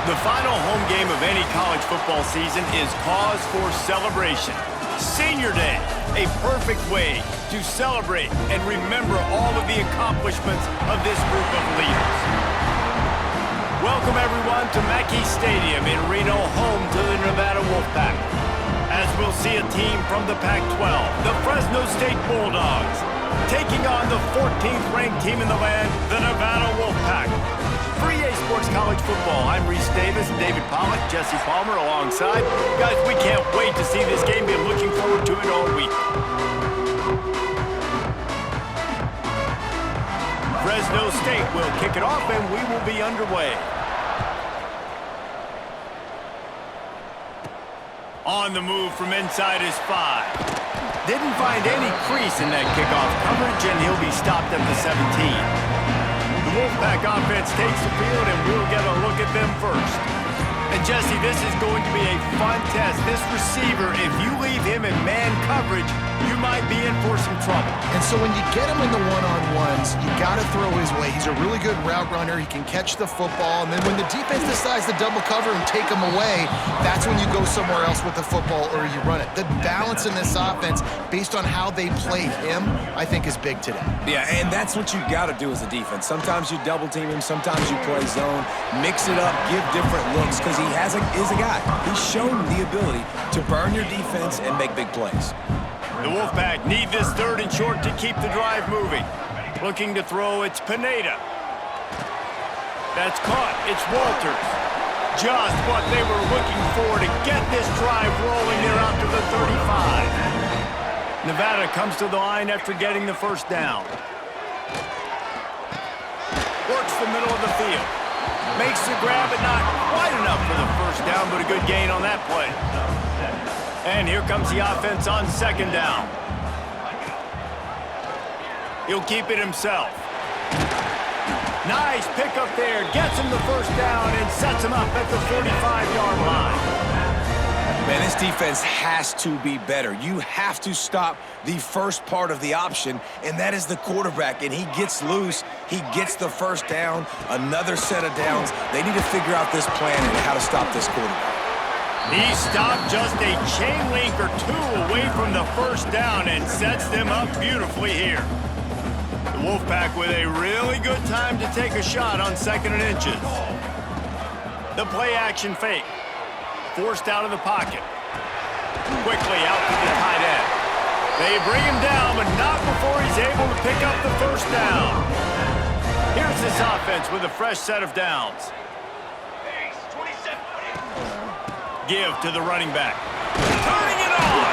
The final home game of any college football season is cause for celebration. Senior Day, a perfect way to celebrate and remember all of the accomplishments of this group of leaders. Welcome everyone to Mackey Stadium in Reno, home to the Nevada Wolfpack. As we'll see a team from the Pac-12, the Fresno State Bulldogs, taking on the 14th ranked team in the land, the Nevada Wolfpack. For EA Sports College Football, I'm Reese Davis, David Pollock, Jesse Palmer alongside. Guys, we can't wait to see this game. Been looking forward to it all week. Fresno State will kick it off, and we will be underway. On the move from inside is 5. Didn't find any crease in that kickoff coverage, and he'll be stopped at the 17. The Wolfpack offense takes the field, and we'll get a look at them first. And Jesse, this is going to be a fun test. This receiver, if you leave him in man coverage, you might be in for some trouble. And so when you get him in the one-on-ones, you got to throw his way. He's a really good route runner. He can catch the football. And then when the defense decides to double cover and take him away, that's when you go somewhere else with the football or you run it. The balance in this offense, based on how they play him, I think is big today. Yeah, and that's what you got to do as a defense. Sometimes you double team him, sometimes you play zone, mix it up, give different looks, because he is a guy. He's shown the ability to burn your defense and make big plays. The Wolfpack need this 3rd and short to keep the drive moving. Looking to throw, it's Pineda. That's caught, it's Walters. Just what they were looking for to get this drive rolling there out to the 35. Nevada comes to the line after getting the first down. Works the middle of the field. Makes the grab, but not quite enough for the first down, but a good gain on that play. And here comes the offense on 2nd down. He'll keep it himself. Nice pickup there. Gets him the first down and sets him up at the 45-yard line. Man, this defense has to be better. You have to stop the first part of the option, and that is the quarterback. And he gets loose. He gets the first down, another set of downs. They need to figure out this plan and how to stop this quarterback. He stopped just a chain link or 2 away from the first down and sets them up beautifully here. The Wolfpack with a really good time to take a shot on 2nd and inches. The play action fake. Forced out of the pocket. Quickly out to the tight end. They bring him down, but not before he's able to pick up the first down. Here's this offense with a fresh set of downs. Give to the running back. Turning it on.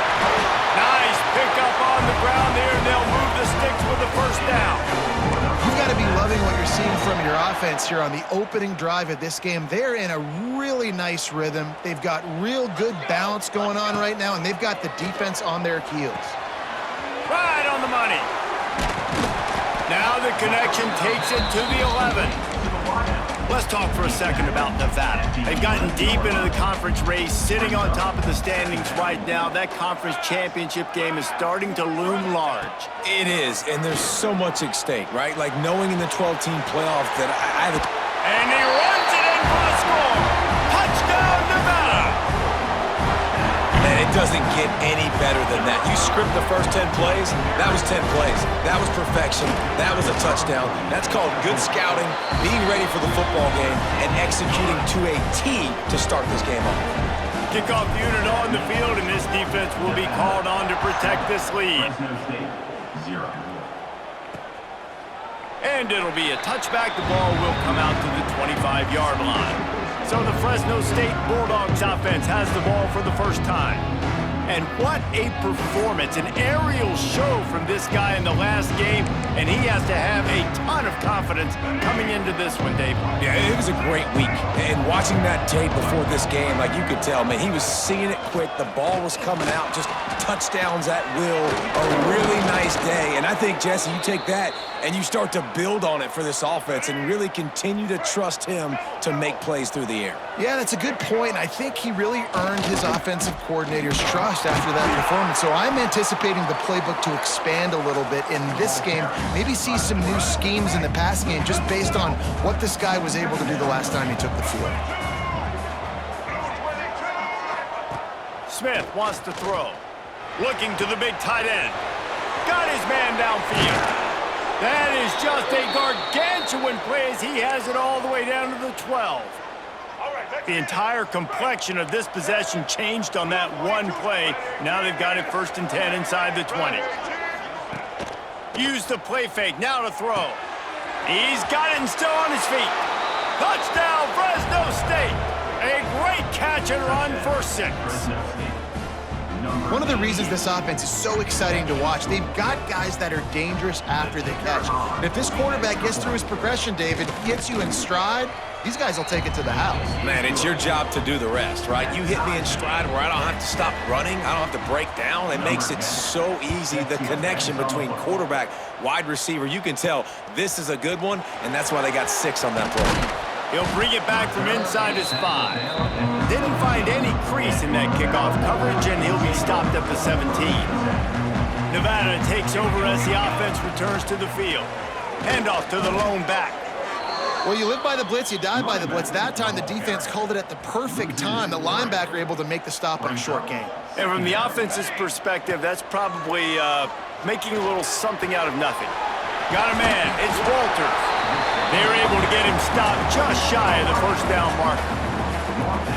Nice pickup on the ground there, and they'll move the sticks with the first down. You've got to be loving what you're seeing from your offense here on the opening drive of this game. They're in a really nice rhythm. They've got real good balance going on right now, and they've got the defense on their heels. Right on the money. Now the connection takes it to the 11. Let's talk for a second about Nevada. They've gotten deep into the conference race, sitting on top of the standings right now. That conference championship game is starting to loom large. It is, and there's so much at stake, right? Like knowing in the 12-team playoff that I have a... And he runs it in for a score. Touchdown, Nevada! Man, it doesn't get any better than that. You script the first 10 plays, that was 10 plays. That was perfection. That was a touchdown. That's called good scouting, being ready for the football game, and executing to a T to start this game off. Kickoff unit on the field, and this defense will be called on to protect this lead. And it'll be a touchback. The ball will come out to the 25-yard line. So the Fresno State Bulldogs offense has the ball for the first time. And what a performance, an aerial show from this guy in the last game, and he has to have a ton of confidence coming into this one, Dave. Yeah, it was a great week. And watching that tape before this game, like you could tell, man, he was seeing it quick. The ball was coming out, just touchdowns at will. A really nice day. And I think, Jesse, you take that and you start to build on it for this offense and really continue to trust him to make plays through the air. Yeah, that's a good point. I think he really earned his offensive coordinator's trust after that performance. So I'm anticipating the playbook to expand a little bit in this game, maybe see some new schemes in the passing game just based on what this guy was able to do the last time he took the field. Smith wants to throw. Looking to the big tight end. Got his man downfield. That is just a gargantuan play as he has it all the way down to the 12. The entire complexion of this possession changed on that one play. Now they've got it 1st and 10 inside the 20. Use the play fake, now to throw. He's got it and still on his feet. Touchdown, Fresno State. A great catch and run for 6. One of the reasons this offense is so exciting to watch, they've got guys that are dangerous after they catch. And if this quarterback gets through his progression, David, gets you in stride, these guys will take it to the house. Man, it's your job to do the rest, right? You hit me in stride where I don't have to stop running. I don't have to break down. It makes it so easy, the connection between quarterback, wide receiver. You can tell this is a good one, and that's why they got 6 on that play. He'll bring it back from inside his 5. Didn't find any crease in that kickoff coverage, and he'll be stopped at the 17. Nevada takes over as the offense returns to the field. Handoff to the lone back. Well, you live by the blitz, you die by the blitz. That time, the defense called it at the perfect time. The linebacker able to make the stop on a short gain. And from the offense's perspective, that's probably making a little something out of nothing. Got a man. It's Walters. They're able to get him stopped just shy of the 1st down marker.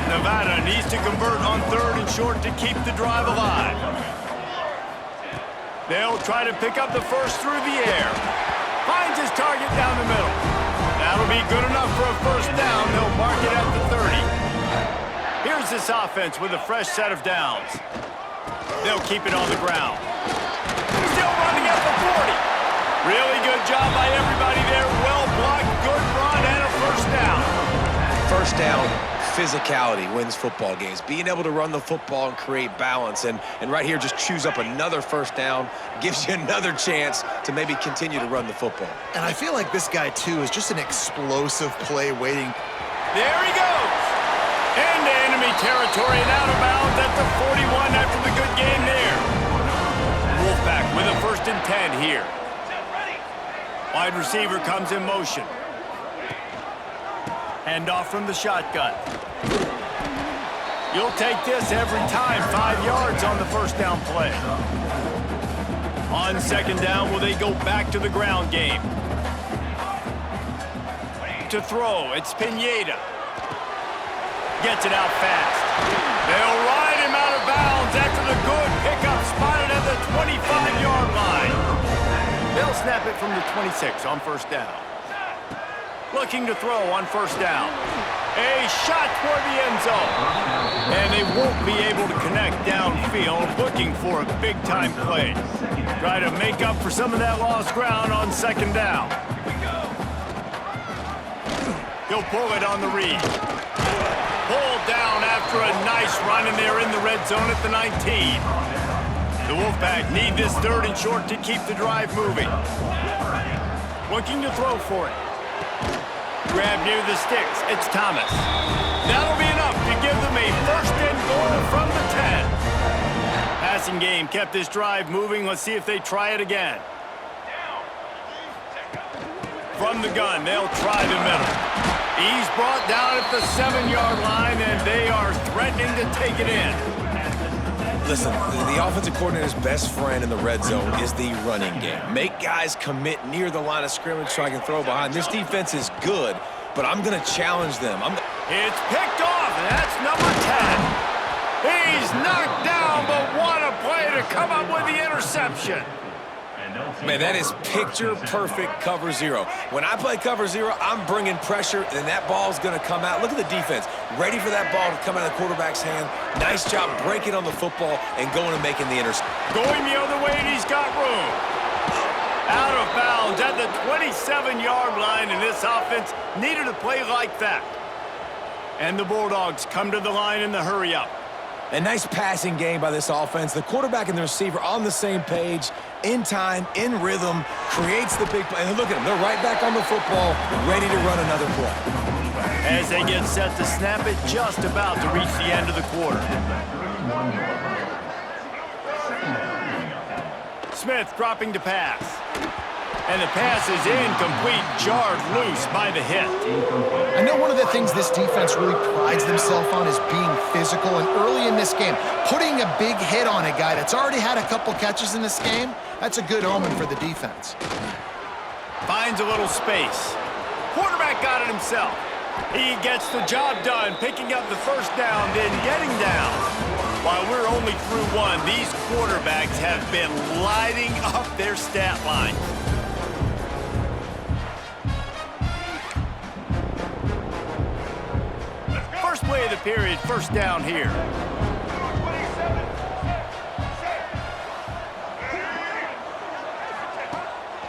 Nevada needs to convert on 3rd and short to keep the drive alive. They'll try to pick up the 1st through the air. Finds his target down the middle. That'll be good enough for a 1st down. They'll mark it at the 30. Here's this offense with a fresh set of downs. They'll keep it on the ground. Still running at the 40. Really good job by everybody there. Well blocked, good run, and a 1st down. 1st down, physicality wins football games. Being able to run the football and create balance. And right here, just choose up another 1st down. Gives you another chance to maybe continue to run the football. And I feel like this guy, too, is just an explosive play waiting. There he goes. Into enemy territory and out of bounds at the 41 after the good game there. Wolfpack with a 1st and 10 here. Wide receiver comes in motion. Handoff from the shotgun. You'll take this every time. 5 yards on the 1st down play. On 2nd down, will they go back to the ground game? To throw, it's Pineda. Gets it out fast. They'll ride him out of bounds after the good pickup spotted at the 25-yard line. They'll snap it from the 26 on 1st down. Looking to throw on 1st down. A shot toward the end zone. And they won't be able to connect downfield, looking for a big-time play. Try to make up for some of that lost ground on 2nd down. He'll pull it on the read. Pulled down after a nice run, and they're in the red zone at the 19. The Wolfpack need this 3rd and short to keep the drive moving. Looking to throw for it. Grab near the sticks. It's Thomas. That'll be enough to give them a 1st and goal from the 10. Passing game kept this drive moving. Let's see if they try it again. From the gun, they'll try the middle. He's brought down at the 7-yard line, and they are threatening to take it in. Listen, the offensive coordinator's best friend in the red zone is the running game. Make guys commit near the line of scrimmage so I can throw behind. This defense is good, but I'm going to challenge them. It's picked off, and that's number 10. He's knocked down, but what a play to come up with the interception. Man, that is picture-perfect cover zero. When I play cover zero, I'm bringing pressure, and that ball's going to come out. Look at the defense. Ready for that ball to come out of the quarterback's hand. Nice job breaking on the football and going and making the interception. Going the other way, and he's got room. Out of bounds at the 27-yard line, and this offense needed a play like that. And the Bulldogs come to the line in the hurry-up. A nice passing game by this offense. The quarterback and the receiver on the same page, in time, in rhythm, creates the big play. And look at them. They're right back on the football, ready to run another play. As they get set to snap it, just about to reach the end of the quarter. Smith dropping to pass. And the pass is incomplete, jarred loose by the hit. I know one of the things this defense really prides themselves on is being physical, and early in this game, putting a big hit on a guy that's already had a couple catches in this game, that's a good omen for the defense. Finds a little space. Quarterback got it himself. He gets the job done, picking up the first down, then getting down. While we're only through one, these quarterbacks have been lighting up their stat line. First play of the period, first down here.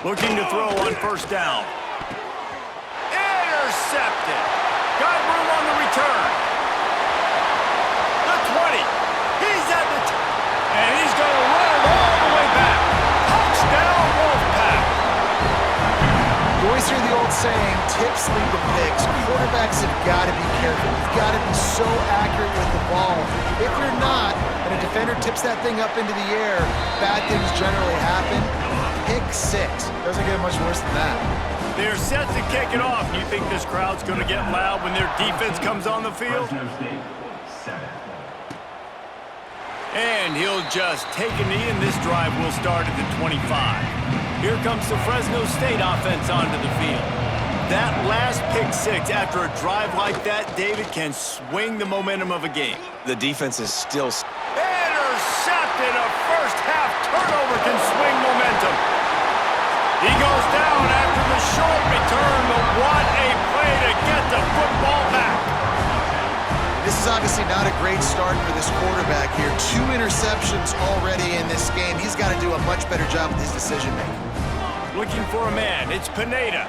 Looking to throw on first down. Intercepted. Got room on the return. The 20. He's at the and he's going to run it all the way back. Touchdown, Wolfpack. You always hear the old saying, tips lead to picks. Quarterbacks have got to be careful. You've got to be so accurate with the ball. If you're not, and a defender tips that thing up into the air, bad things generally happen. Pick six. Doesn't get much worse than that. They're set to kick it off. Do you think this crowd's going to get loud when their defense comes on the field? And he'll just take a knee, and this drive will start at the 25. Here comes the Fresno State offense onto the field. That last pick six after a drive like that, David, can swing the momentum of a game. The defense is still... Intercepted. A first-half turnover can swing momentum. He goes down after the short return, but what a play to get the football back. This is obviously not a great start for this quarterback here. 2 interceptions already in this game. He's got to do a much better job with his decision-making. Looking for a man. It's Pineda.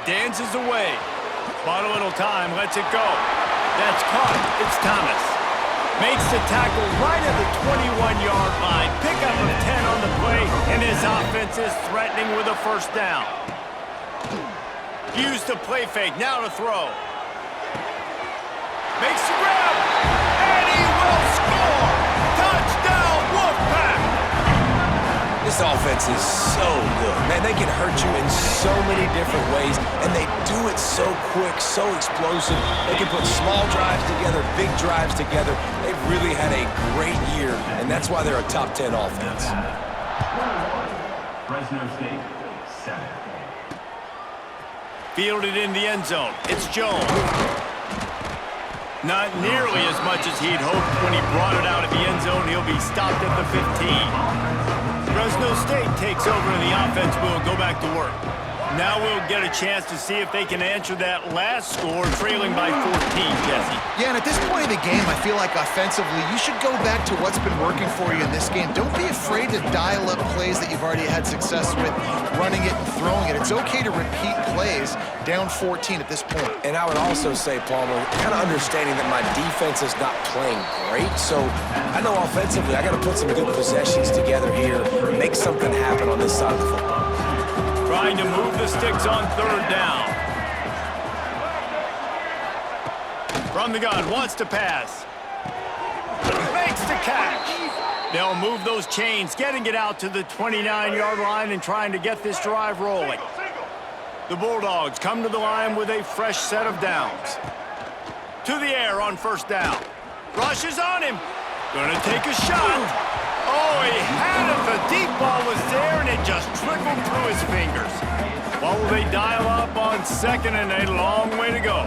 Dances away. Bought a little time. Lets it go. That's caught. It's Thomas. Makes the tackle right at the 21-yard line. Pickup of 10 on the play, and his offense is threatening with a first down. Used the play fake. Now to throw. Makes the grab, and he will score! Touchdown, Wolfpack! This offense is so good. Man, they can hurt you in so many different ways, and they do it so quick, so explosive. They can put small drives together, big drives together. They've really had a great year, and that's why they're a top 10 offense. Fresno State, 7. Fielded in the end zone. It's Jones. Not nearly as much as he'd hoped when he brought it out of the end zone. He'll be stopped at the 15. Fresno State takes over and the offense will go back to work. Now we'll get a chance to see if they can answer that last score, trailing by 14, Jesse. Yeah, and at this point in the game, I feel like offensively, you should go back to what's been working for you in this game. Don't be afraid to dial up plays that you've already had success with, running it and throwing it. It's okay to repeat plays down 14 at this point. And I would also say, Palmer, kind of understanding that my defense is not playing great, so I know offensively I got to put some good possessions together here and make something happen on this side of the football. Trying to move the sticks on third down. From the gun, wants to pass. Makes the catch. They'll move those chains, getting it out to the 29-yard line and trying to get this drive rolling. The Bulldogs come to the line with a fresh set of downs. To the air on first down. Rushes on him. Gonna take a shot. Oh, he had it. The deep ball was there, and it just trickled through his fingers. What will they dial up on second and a long way to go?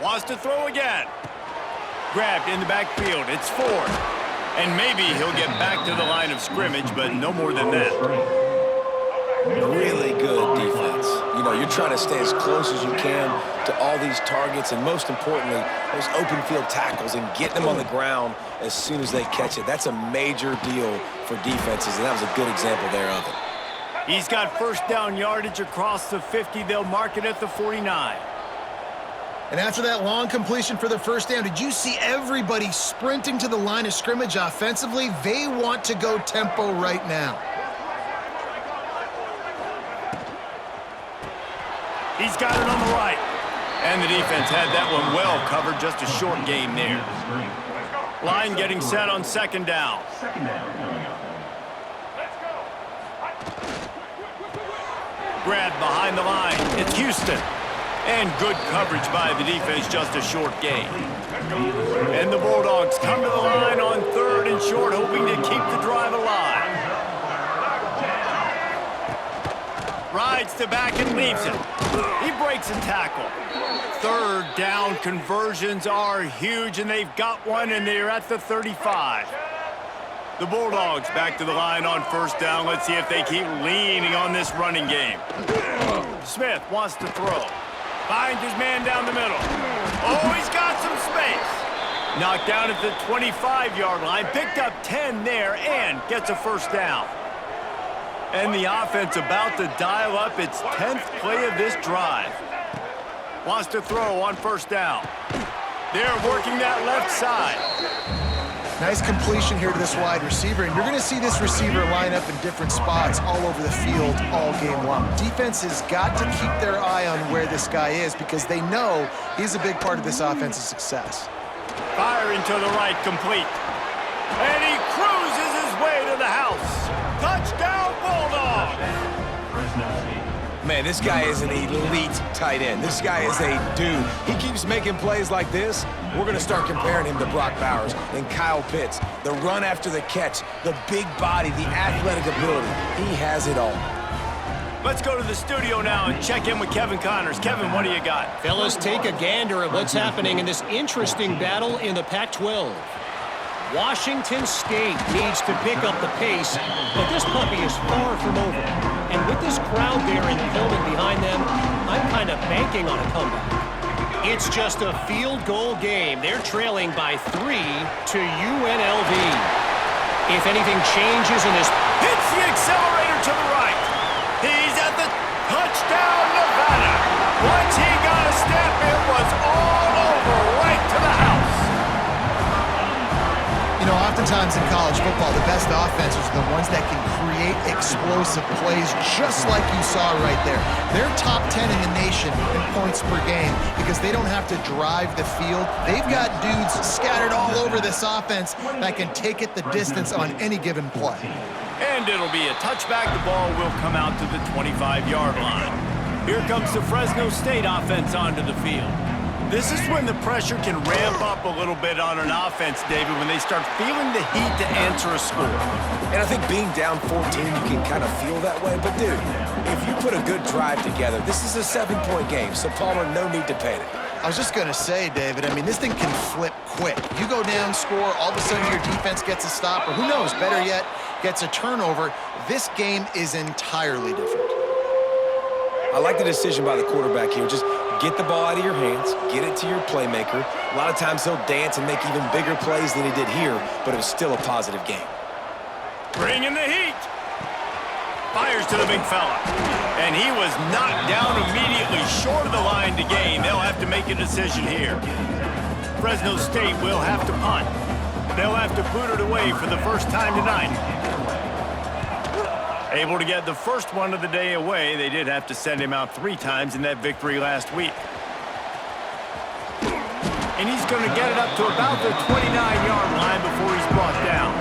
Wants to throw again. Grabbed in the backfield. It's Ford. And maybe he'll get back to the line of scrimmage, but no more than that. Really good defense. You know, you're trying to stay as close as you can to all these targets, and most importantly, those open field tackles and getting them on the ground as soon as they catch it. That's a major deal for defenses, and that was a good example there of it. He's got first down yardage across the 50. They'll mark it at the 49. And after that long completion for the first down, did you see everybody sprinting to the line of scrimmage offensively? They want to go tempo right now. He's got it on the right. And the defense had that one well covered. Just a short game there. Line getting set on second down. Grab behind the line. It's Houston. And good coverage by the defense, just a short gain. And the Bulldogs come to the line on third and short, hoping to keep the drive alive. Rides to back and leaves it. He breaks a tackle. Third down conversions are huge, and they've got one, and they're at the 35. The Bulldogs back to the line on first down. Let's see if they keep leaning on this running game. Smith wants to throw. Finds his man down the middle. Oh, he's got some space. Knocked down at the 25-yard line. Picked up 10 there and gets a first down. And the offense about to dial up its 10th play of this drive. Wants to throw on first down. They're working that left side. Nice completion here to this wide receiver, and you're going to see this receiver line up in different spots all over the field all game long. Defense has got to keep their eye on where this guy is because they know he's a big part of this offense's success. Firing to the right, complete. And he cruises his way to the house. Touchdown, Bulldogs! Man, this guy is an elite tight end. This guy is a dude. He keeps making plays like this. We're going to start comparing him to Brock Bowers and Kyle Pitts. The run after the catch, the big body, the athletic ability. He has it all. Let's go to the studio now and check in with Kevin Connors. Kevin, what do you got? Fellas, take a gander at what's happening in this interesting battle in the Pac-12. Washington State needs to pick up the pace, but this puppy is far from over. And with this crowd there in Pullman behind them, I'm kind of banking on a comeback. It's just a field goal game. They're trailing by 3 to UNLV. If anything changes in this... Hits the accelerator to the right. He's at the touchdown, Nevada. Once he got a step, it was all over right to the house. You know, oftentimes in college football, the best offenses are the ones that can create explosive plays just like you saw right there. They're top 10 in the nation in points per game because they don't have to drive the field. They've got dudes scattered all over this offense that can take it the distance on any given play. And it'll be a touchback. The ball will come out to the 25-yard line. Here comes the Fresno State offense onto the field. This is when the pressure can ramp up a little bit on an offense, David, when they start feeling the heat to answer a score. And I think being down 14, you can kind of feel that way. But, dude, if you put a good drive together, this is a 7-point game, so, Palmer, no need to panic. I was just going to say, David, I mean, this thing can flip quick. You go down, score, all of a sudden your defense gets a stop, or who knows, better yet, gets a turnover. This game is entirely different. I like the decision by the quarterback here. Just get the ball out of your hands, get it to your playmaker. A lot of times he'll dance and make even bigger plays than he did here, but it was still a positive game. Bringing the heat. Fires to the big fella. And he was knocked down immediately short of the line to gain. They'll have to make a decision here. Fresno State will have to punt. They'll have to boot it away for the first time tonight. Able to get the first one of the day away. They did have to send him out 3 times in that victory last week. And he's going to get it up to about the 29-yard line before he's brought down.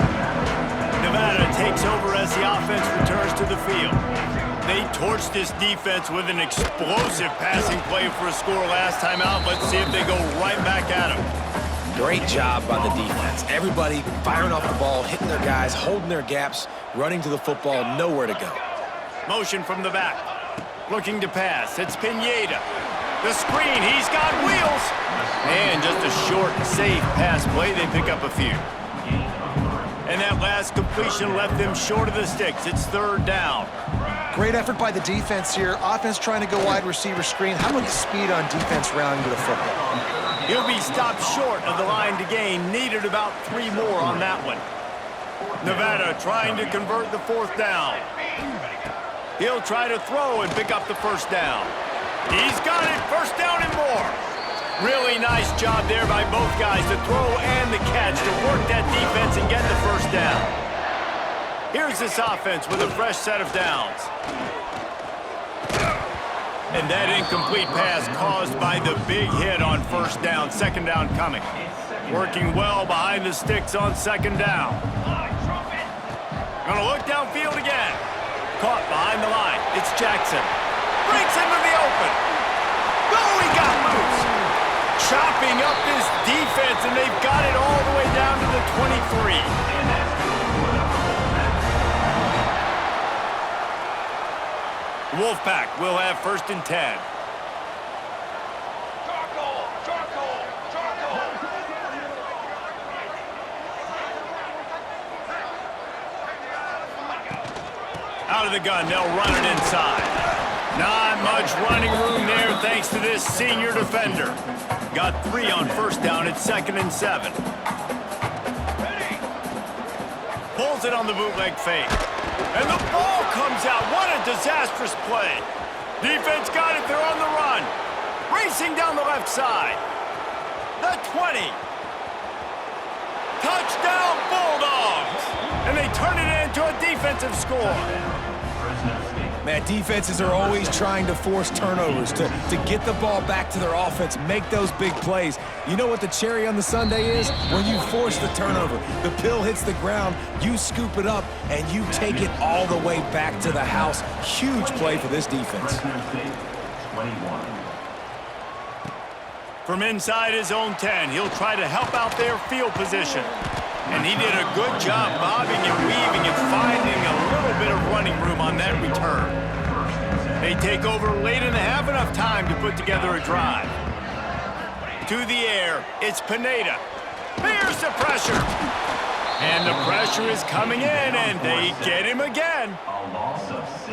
Nevada takes over as the offense returns to the field. They torched this defense with an explosive passing play for a score last time out. Let's see if they go right back at him. Great job by the defense. Everybody firing off the ball, hitting their guys, holding their gaps, running to the football, nowhere to go. Motion from the back. Looking to pass. It's Pineda. The screen. He's got wheels. And just a short, safe pass play. They pick up a few. And that last completion left them short of the sticks. It's third down. Great effort by the defense here. Offense trying to go wide receiver screen. How about the speed on defense rounding to the football? He'll be stopped short of the line to gain. Needed about 3 more on that one. Nevada trying to convert the fourth down. He'll try to throw and pick up the first down. He's got it. First down and more. Really nice job there by both guys, the throw and the catch, to work that defense and get the first down. Here's this offense with a fresh set of downs. And that incomplete pass caused by the big hit on first down. Second down coming. Working well behind the sticks on second down. Gonna look downfield again. Caught behind the line. It's Jackson. Breaks into the open. Oh, he got loose. Chopping up this defense, and they've got it all the way down to the 23. Wolfpack will have first and 10. Out of the gun, they'll run it inside. Not much running room there thanks to this senior defender. Got 3 on first down. It's 2nd and 7. Pulls it on the bootleg fake. And the ball comes out. What a disastrous play. Defense got it. They're on the run. Racing down the left side. The 20. Touchdown Bulldogs. And they turn it into a defensive score. Man, defenses are always trying to force turnovers, to get the ball back to their offense, make those big plays. You know what the cherry on the sundae is? When you force the turnover, the pill hits the ground, you scoop it up, and you take it all the way back to the house. Huge play for this defense. From inside his own 10, he'll try to help out their field position. And he did a good job bobbing and weaving and finding a little bit of running room on that return. They take over late in the half, enough time to put together a drive. To the air, it's Pineda. There's the pressure. And the pressure is coming in, and they get him again.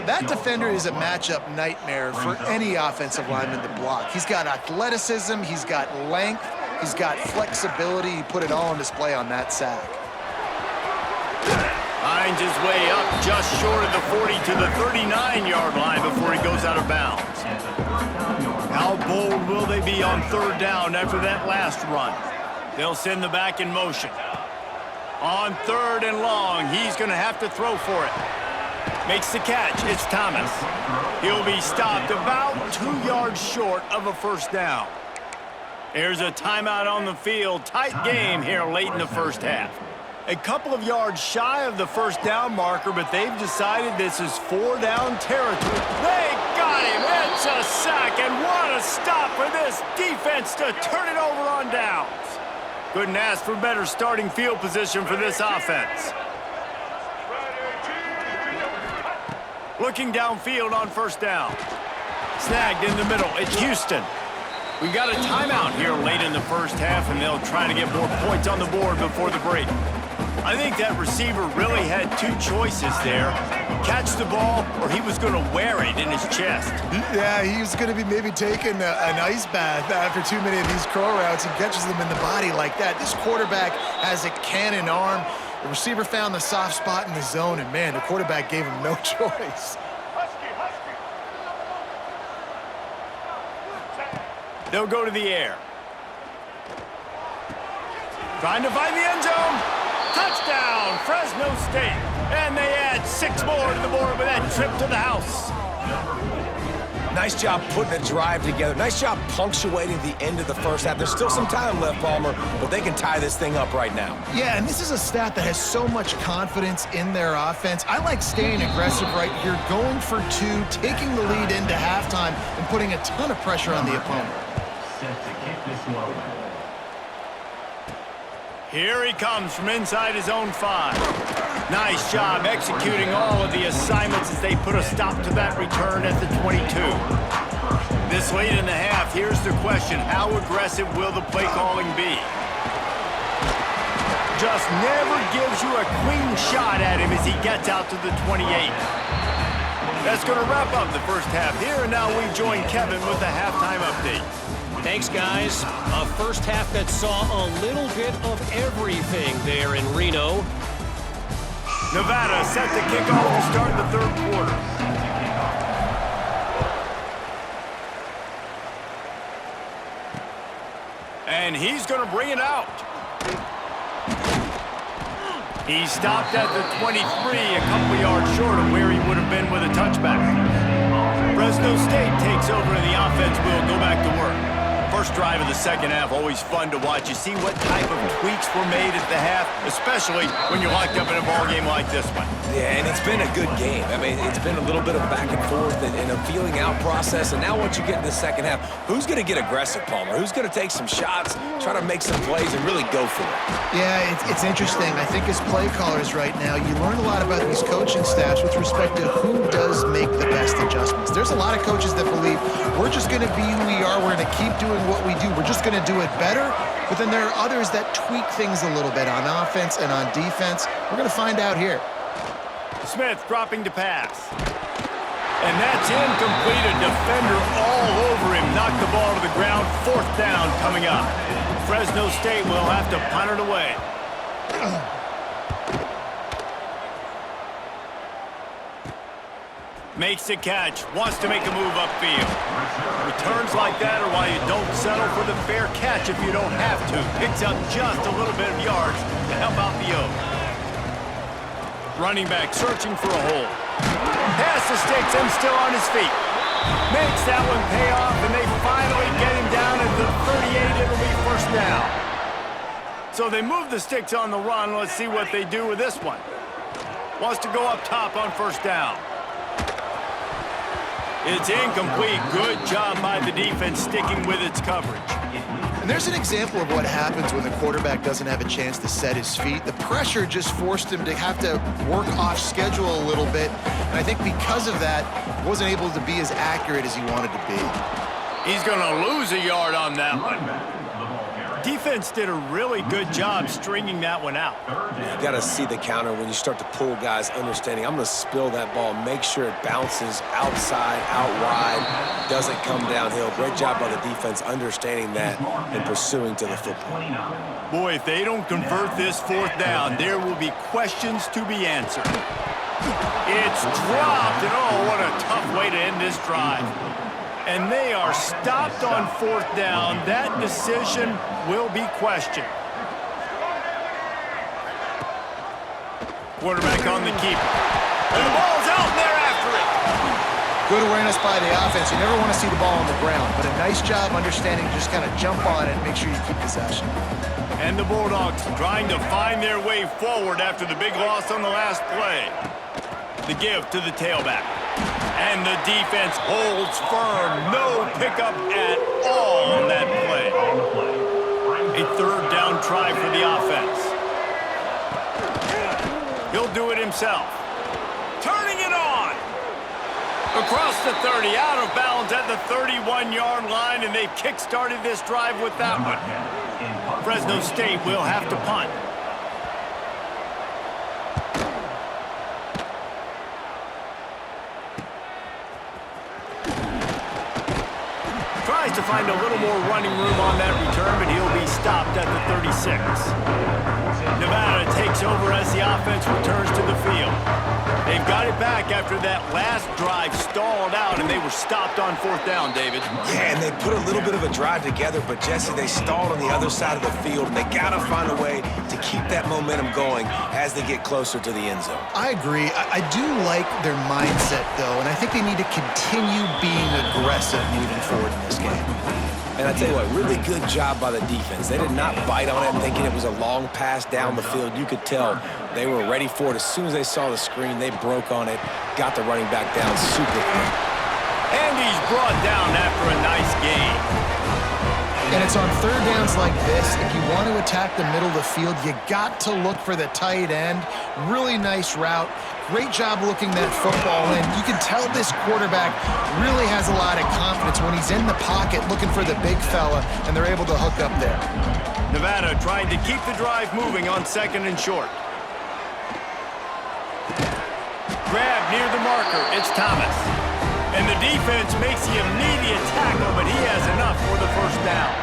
That defender is a matchup nightmare for any offensive lineman to block. He's got athleticism, he's got length, he's got flexibility. He put it all on display on that sack. Finds his way up just short of the 40 to the 39-yard line before he goes out of bounds. How bold will they be on third down after that last run? They'll send the back in motion. On third and long, he's going to have to throw for it. Makes the catch. It's Thomas. He'll be stopped about 2 yards short of a first down. There's a timeout on the field. Tight game here late in the first half. A couple of yards shy of the first down marker, but they've decided this is 4-down territory. They got him. It's a sack, and what a stop for this defense to turn it over on downs. Couldn't ask for better starting field position for this offense. Looking downfield on first down. Snagged in the middle. It's Houston. We've got a timeout here late in the first half, and they'll try to get more points on the board before the break. I think that receiver really had 2 choices there. Catch the ball, or he was going to wear it in his chest. Yeah, he was going to be maybe taking an ice bath after too many of these crow routes. He catches them in the body like that. This quarterback has a cannon arm. The receiver found the soft spot in the zone, and man, the quarterback gave him no choice. They'll go to the air. Trying to find the end zone. Touchdown, Fresno State. And they add 6 more to the board with that trip to the house. Nice job putting a drive together. Nice job punctuating the end of the first half. There's still some time left, Palmer, but they can tie this thing up right now. Yeah, and this is a stat that has so much confidence in their offense. I like staying aggressive right here, going for 2, taking the lead into halftime, and putting a ton of pressure on the opponent. Set to kick this one. Here he comes from inside his own 5. Nice job executing all of the assignments as they put a stop to that return at the 22. This late in the half, here's the question. How aggressive will the play calling be? just never gives you a clean shot at him as he gets out to the 28. That's going to wrap up the first half here, and now we join Kevin with the halftime update. Thanks, guys. A first half that saw a little bit of everything there in Reno. Nevada set to kick off to start the third quarter. And he's going to bring it out. He stopped at the 23, a couple yards short of where he would have been with a touchback. Fresno State takes over and the offense will go back to work. First drive of the second half, always fun to watch. You see what type of tweaks were made at the half, especially when you're locked up in a ball game like this one. Yeah, and it's been a good game. I mean, it's been a little bit of back and forth and a feeling out process. And now once you get in the second half, who's going to get aggressive, Palmer? Who's going to take some shots, try to make some plays, and really go for it? Yeah, it's interesting. I think as play callers right now, you learn a lot about these coaching staffs with respect to who does make the best adjustments. There's a lot of coaches that believe we're just going to be who we are. We're going to keep doing what we do. We're just going to do it better. But then there are others that tweak things a little bit on offense and on defense. We're going to find out here. Smith dropping to pass. And that's incomplete. A defender all over him. Knocked the ball to the ground. Fourth down coming up. Fresno State will have to punt it away. Makes the catch. Wants to make a move upfield. Returns like that are why you don't settle for the fair catch if you don't have to. Picks up just a little bit of yards to help out the O. Running back searching for a hole. Pass the sticks and still on his feet. Makes that one pay off, and they finally get him down at the 38. It'll be first down. So they move the sticks on the run. Let's see what they do with this one. Wants to go up top on first down. It's incomplete. Good job by the defense sticking with its coverage. And there's an example of what happens when the quarterback doesn't have a chance to set his feet. The pressure just forced him to have to work off schedule a little bit. And I think because of that, wasn't able to be as accurate as he wanted to be. He's going to lose a yard on that one. Defense did a really good job stringing that one out. You got to see the counter when you start to pull guys, understanding I'm going to spill that ball, make sure it bounces outside, out wide, doesn't come downhill. Great job by the defense understanding that and pursuing to the football. Boy, if they don't convert this fourth down, there will be questions to be answered. It's dropped, and oh, what a tough way to end this drive. And they are stopped on fourth down. That decision will be questioned. Quarterback on the keeper. And the ball's out, and they're after it. Good awareness by the offense. You never want to see the ball on the ground, but a nice job understanding to just kind of jump on it and make sure you keep possession. And the Bulldogs trying to find their way forward after the big loss on the last play. The give to the tailback. And the defense holds firm. No pickup at all on that play. A third down try for the offense. He'll do it himself. Turning it on. Across the 30, out of bounds at the 31-yard line, and they've kick-started this drive with that one. Fresno State will have to punt. Tries to find a little more running room on that return, but he'll be stopped at the 36. Nevada takes over as the offense returns to the field. They've got it back after that last drive stalled out, and they were stopped on fourth down, David. Yeah, and they put a little bit of a drive together, but, Jesse, they stalled on the other side of the field, and they got to find a way to keep that momentum going as they get closer to the end zone. I agree. I do like their mindset, though, and I think they need to continue being aggressive moving forward in this game. And I tell you what, really good job by the defense. They did not bite on it thinking it was a long pass down the field. You could tell they were ready for it. As soon as they saw the screen, they broke on it, got the running back down super quick. And he's brought down after a nice gain. And it's on third downs like this, if you want to attack the middle of the field, you got to look for the tight end. Really nice route. Great job looking that football in. You can tell this quarterback really has a lot of confidence when he's in the pocket looking for the big fella, and they're able to hook up there. Nevada trying to keep the drive moving on 2nd and short. Grab near the marker. It's Thomas. And the defense makes the immediate tackle, but he has enough for the first down.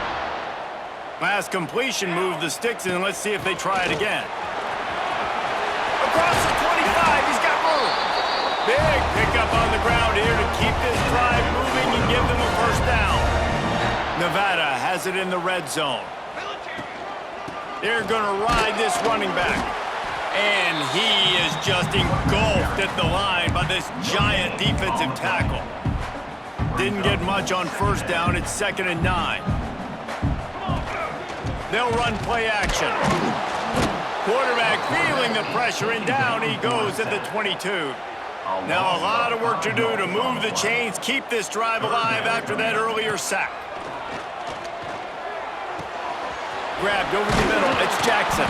Last completion moved the sticks, and let's see if they try it again. Across the 25, he's got room. Big pickup on the ground here to keep this drive moving and give them a first down. Nevada has it in the red zone. They're going to ride this running back. And he is just engulfed at the line by this giant defensive tackle. Didn't get much on first down. It's 2nd and 9. They'll run play action. Quarterback feeling the pressure, and down he goes at the 22. Now a lot of work to do to move the chains, keep this drive alive after that earlier sack. Grabbed over the middle. It's Jackson.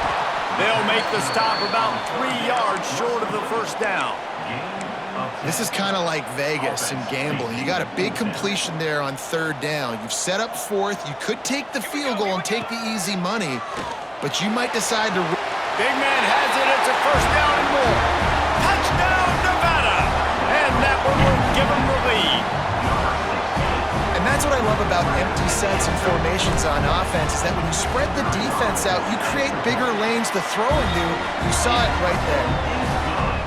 They'll make the stop about 3 yards short of the first down. This is kind of like Vegas and gambling. You got a big completion there on 3rd down. You've set up 4th. You could take the field goal and take the easy money, but you might decide to... Big man has it. It's a first down and more. Touchdown, Nevada! And that one will give them the lead. And that's what I love about empty sets and formations on offense, is that when you spread the defense out, you create bigger lanes to throw into. You saw it right there.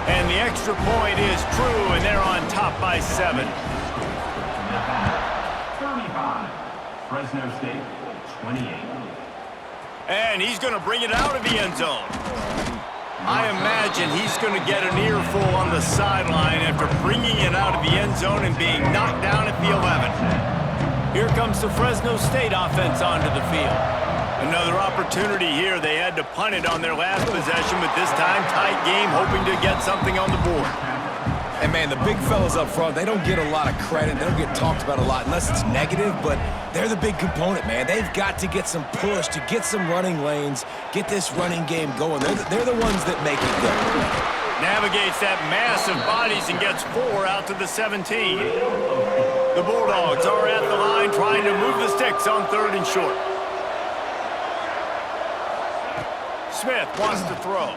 And the extra point is true, and they're on top by 7. 35. Fresno State, 28. And he's going to bring it out of the end zone. I imagine he's going to get an earful on the sideline after bringing it out of the end zone and being knocked down at the 11. Here comes the Fresno State offense onto the field. Another opportunity here. They had to punt it on their last possession, but this time tight game, hoping to get something on the board. And, man, the big fellas up front, they don't get a lot of credit. They don't get talked about a lot unless it's negative, but they're the big component, man. They've got to get some push, to get some running lanes, get this running game going. They're the ones that make it go. Navigates that mass of bodies and gets 4 out to the 17. The Bulldogs are at the line trying to move the sticks on 3rd and short. Smith wants to throw.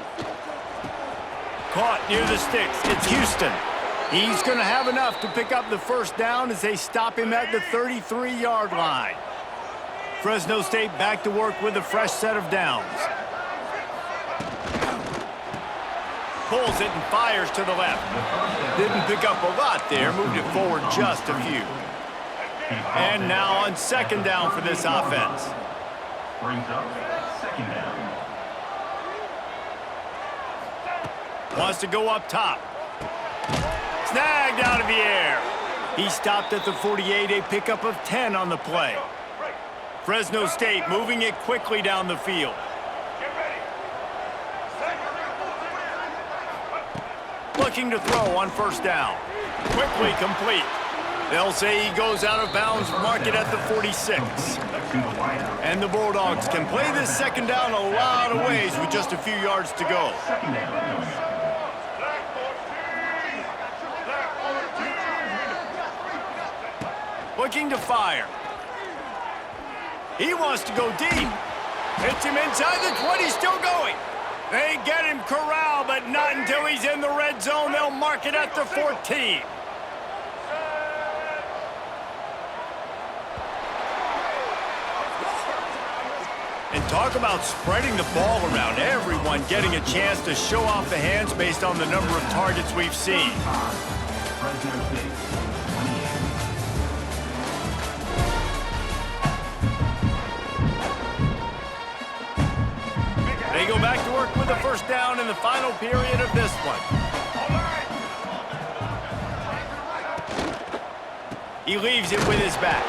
Caught near the sticks. It's Houston. He's going to have enough to pick up the first down as they stop him at the 33-yard line. Fresno State back to work with a fresh set of downs. Pulls it and fires to the left. Didn't pick up a lot there. Moved it forward just a few. And now on 2nd down for this offense. Brings up 2nd down. Wants to go up top. Snagged out of the air. He stopped at the 48, a pickup of 10 on the play. Fresno State moving it quickly down the field. Looking to throw on first down. Quickly complete. They'll say he goes out of bounds, mark it at the 46. And the Bulldogs can play this 2nd down a lot of ways with just a few yards to go. Looking to fire. He wants to go deep. Hits him inside the 20, still going. They get him corralled, but not until he's in the red zone. They'll mark it at the 14. And talk about spreading the ball around. Everyone getting a chance to show off the hands based on the number of targets we've seen. They go back to work with the first down in the final period of this one. He leaves it with his back.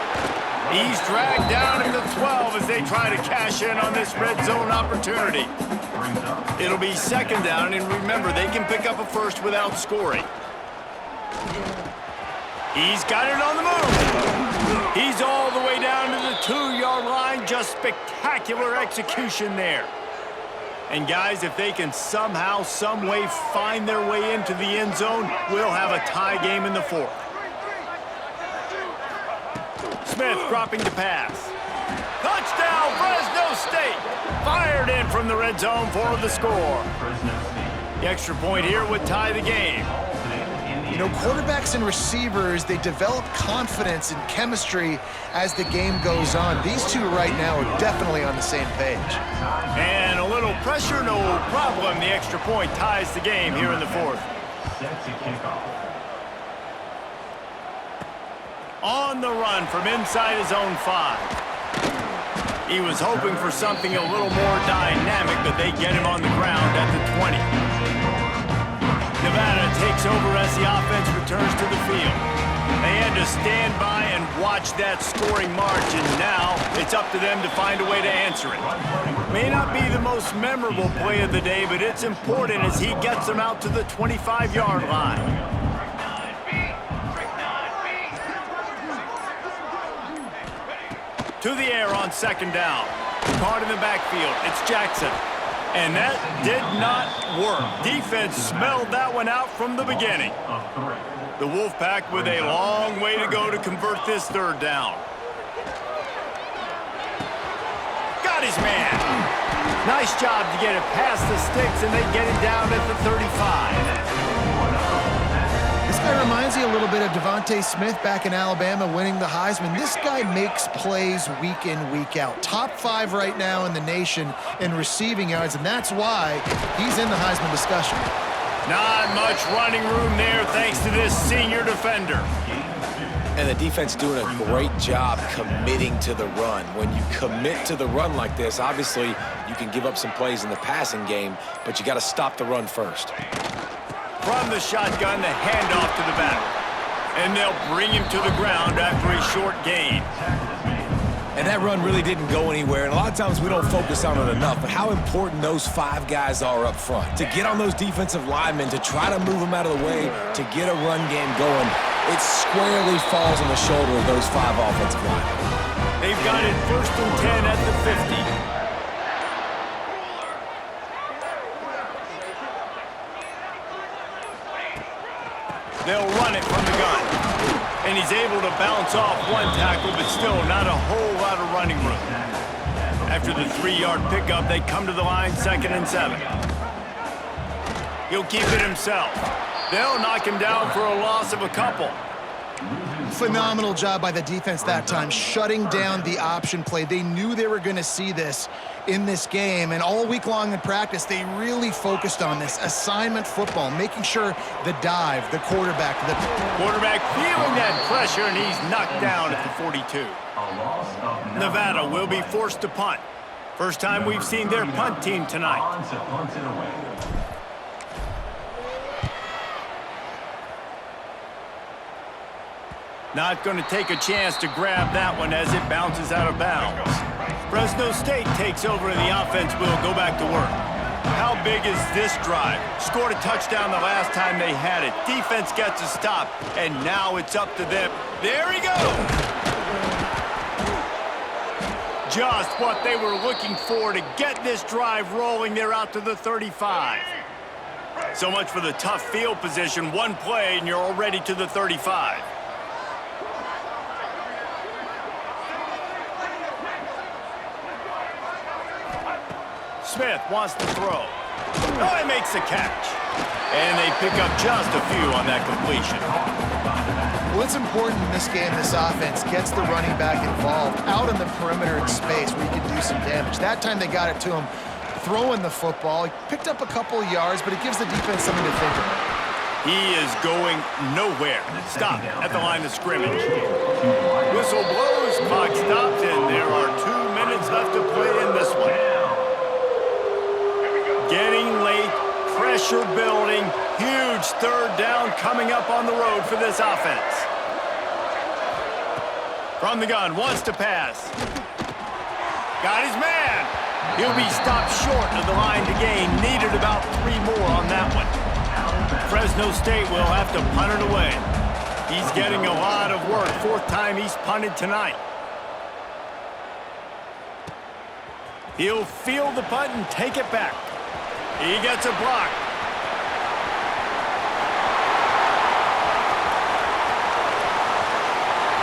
He's dragged down in the 12 as they try to cash in on this red zone opportunity. It'll be 2nd down, and remember, they can pick up a first without scoring. He's got it on the move. He's all the way down to the 2-yard line. Just spectacular execution there. And guys, if they can somehow, some way find their way into the end zone, we'll have a tie game in the 4th. Smith dropping to pass. Touchdown, Fresno State! from the red zone for the score. Fresno State. The extra point here would tie the game. You know, quarterbacks and receivers, they develop confidence and chemistry as the game goes on. These two right now are definitely on the same page. And a little pressure, no problem. The extra point ties the game here in the fourth. Set to kick off. On the run from inside his own 5. He was hoping for something a little more dynamic, but they get him on the ground at the 20. Nevada takes over as the offense returns to the field. They had to stand by and watch that scoring margin. Now it's up to them to find a way to answer it. May not be the most memorable play of the day, but it's important as he gets them out to the 25-yard line. To the air on second down. Caught in the backfield. It's Jackson. And that did not work. Defense smelled that one out from the beginning. The Wolfpack with a long way to go to convert this third down. Got his man. Nice job to get it past the sticks, and they get it down at the 35. This guy reminds me a little bit of Devontae Smith back in Alabama winning the Heisman. This guy makes plays week in, week out. Top 5 right now in the nation in receiving yards, and that's why he's in the Heisman discussion. Not much running room there thanks to this senior defender. And the defense doing a great job committing to the run. When you commit to the run like this, obviously you can give up some plays in the passing game, but you got to stop the run first. From the shotgun, the handoff to the back. And they'll bring him to the ground after a short gain. And that run really didn't go anywhere, and a lot of times we don't focus on it enough, but how important those 5 guys are up front. To get on those defensive linemen, to try to move them out of the way, to get a run game going, it squarely falls on the shoulder of those 5 offensive linemen. They've got it 1st and 10 at the 50. They'll run it from the gun. And he's able to bounce off one tackle, but still not a whole lot of running room. After the 3-yard pickup, they come to the line 2nd and 7. He'll keep it himself. They'll knock him down for a loss of a couple. Phenomenal job by the defense that time, shutting down the option play. They knew they were going to see this in this game, and all week long in practice, they really focused on this assignment football, making sure the dive, the quarterback feeling that pressure, and he's knocked down at the 42. Nevada will be forced to punt. First time we've seen their punt team tonight. Not going to take a chance to grab that one as it bounces out of bounds. Fresno State takes over and the offense will go back to work. How big is this drive? Scored a touchdown the last time they had it. Defense gets a stop, and now it's up to them. There he goes! Just what they were looking for to get this drive rolling. They're out to the 35. So much for the tough field position. One play, and you're already to the 35. Smith wants to throw. Oh, he makes the catch. And they pick up just a few on that completion. Well, it's important in this game, this offense gets the running back involved out in the perimeter in space where he can do some damage. That time they got it to him throwing the football. He picked up a couple of yards, but it gives the defense something to think about. He is going nowhere. Stop at the line of scrimmage. Whistle blows, clock stops, and there are 2 minutes left to play in this one. Getting late, pressure building, huge third down coming up on the road for this offense. From the gun, wants to pass. Got his man. He'll be stopped short of the line to gain. Needed about 3 more on that one. Fresno State will have to punt it away. He's getting a lot of work. 4th time he's punted tonight. He'll field the punt and take it back. He gets a block.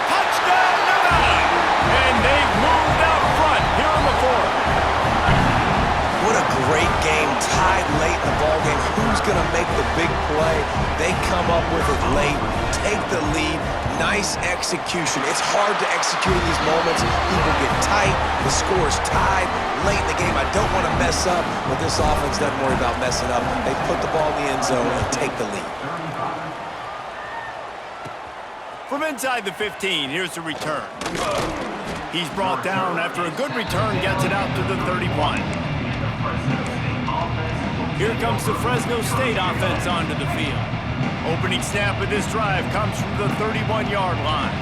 Touchdown, Nevada! And they've moved out front here in the 4th. What a play. They come up with it late, take the lead. Nice execution. It's hard to execute in these moments. People get tight. The score is tied late in the game. I don't want to mess up, but this offense doesn't worry about messing up. They put the ball in the end zone and take the lead. From inside the 15, here's the return. He's brought down after a good return, gets it out to the 31. Here comes the Fresno State offense onto the field. Opening snap of this drive comes from the 31-yard line.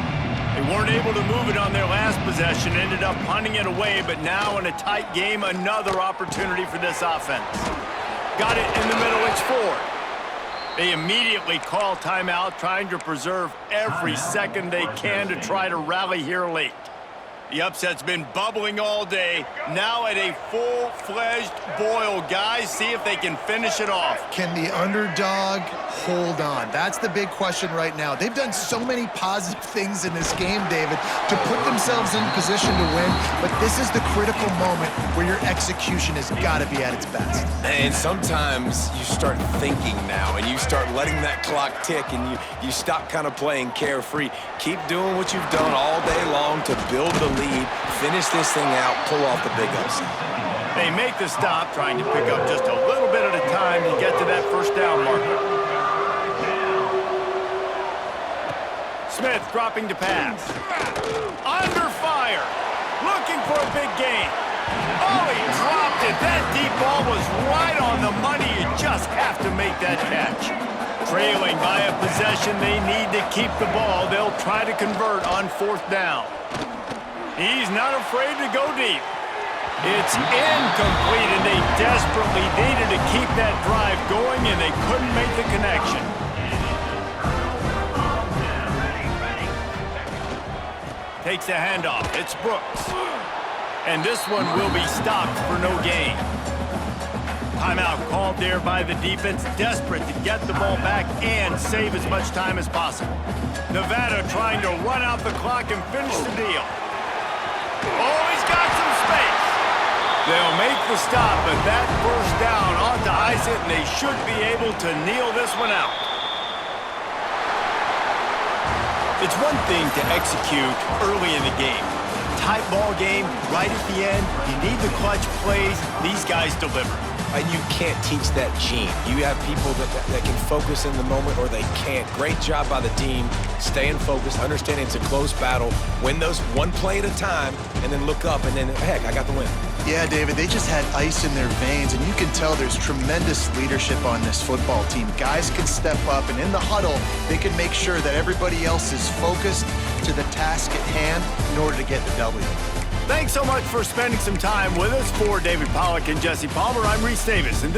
They weren't able to move it on their last possession, ended up punting it away, but now in a tight game, another opportunity for this offense. Got it in the middle, it's 4. They immediately call timeout, trying to preserve every second they can to try to rally here late. The upset's been bubbling all day. Now at a full-fledged boil. Guys, see if they can finish it off. Can the underdog hold on? That's the big question right now. They've done so many positive things in this game, David, to put themselves in position to win, but this is the critical moment where your execution has got to be at its best. And sometimes you start thinking now, and you start letting that clock tick, and you stop kind of playing carefree. Keep doing what you've done all day long to build the lead, finish this thing out, pull off the big upset. They make the stop, trying to pick up just a little bit at a time to get to that first down marker. Smith dropping to pass. Under fire. Looking for a big gain. Oh, he dropped it. That deep ball was right on the money. You just have to make that catch. Trailing by a possession, they need to keep the ball. They'll try to convert on 4th down. He's not afraid to go deep. It's incomplete, and they desperately needed to keep that drive going, and they couldn't make the connection. Takes the handoff. It's Brooks. And this one will be stopped for no gain. Timeout called there by the defense, desperate to get the ball back and save as much time as possible. Nevada trying to run out the clock and finish the deal. Oh, he's got some space. They'll make the stop, but that first down ought to ice it, and they should be able to kneel this one out. It's one thing to execute early in the game. Tight ball game, right at the end, you need the clutch plays. These guys deliver. And you can't teach that gene. You have people that can focus in the moment, or they can't. Great job by the team, staying focused, understanding it's a close battle, win those one play at a time, and then look up, and then, heck, I got the win. Yeah, David, they just had ice in their veins, and you can tell there's tremendous leadership on this football team. Guys can step up, and in the huddle, they can make sure that everybody else is focused to the task at hand in order to get the W. Thanks so much for spending some time with us. For David Pollack and Jesse Palmer, I'm Reese Davis. And